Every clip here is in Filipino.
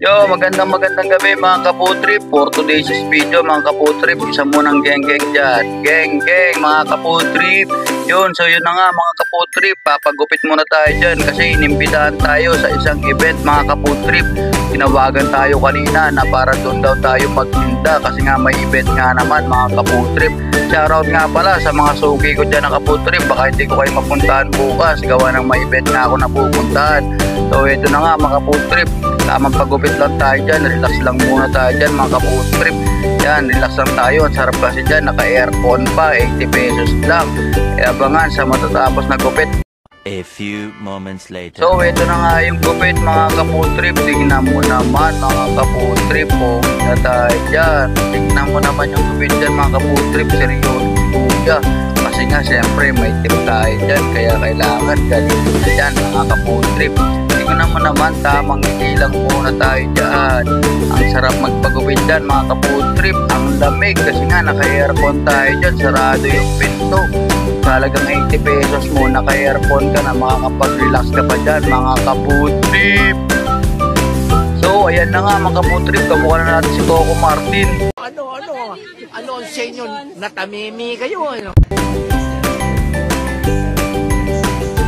Yo, magandang gabi mga kaputrip. For today's video mga kaputrip, isa munang geng dyan. Geng mga kaputrip. So yun na nga mga kaputrip, papagupit muna tayo dyan kasi inimbitahan tayo sa isang event mga kaputrip. Tinawagan tayo kanina na para doon daw tayo magtinda kasi nga may event nga naman mga kaputrip. Shoutout nga pala sa mga suki ko dyan na kaputrip, baka hindi ko kayo mapuntahan bukas, gawa ng may event nga ako na pupuntahan. So ito na nga mga kaputrip, tamang pagupit lang tayo dyan, relax lang muna tayo dyan mga kaputrip. Yan, relax lang tayo, ang sarap kasi dyan, naka-aircon pa, 80 pesos lang. Abangan sa matatapos na gupit. A few moments later. So ito na nga yung gupit mga kaputrip. Tingnan mo naman mga kaputrip, na tayo dyan. Tingnan mo naman yung gupit dyan mga kaputrip. Seryoso kuya, kasi nga siyempre may tip tayo dyan, kaya kailangan galing na dyan mga kaputrip. Tingnan mo naman, tamang ngiti lang muna tayo dyan. Ang sarap magpagupit dyan mga kaputrip. Ang lamig kasi nga naka-aircon tayo dyan, sarado yung pinto. Talagang 80 pesos mo, naka-aircon ka na, makakapag-relax ka pa dyan mga kaputrip. So ayan na nga mga kaputrip, kamukha na natin si Coco Martin. Ano ang sa inyo? Natamimi kayo, ano?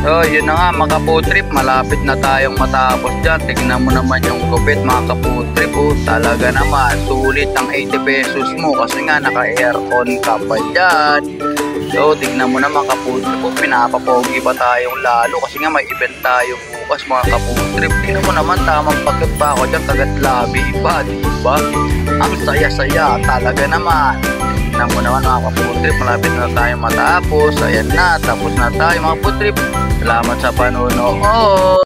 So yun na nga mga kaputrip, malapit na tayong matapos dyan. Tignan mo naman yung gupit mga kaputrip, talaga naman sulit ang 80 pesos mo kasi nga naka-aircon ka pa dyan. So tignan mo naman kaputrip, pinapapogi pa tayong lalo kasi nga may event tayo bukas mga kaputrip. Tignan mo naman, tamang pagkat pa ako dyan, kagat labi pa, diba? Ang saya-saya talaga naman. Tignan mo naman mga kaputrip, malapit na tayong matapos. Ayan na, tapos na tayo mga kaputrip. Salamat sa panonood.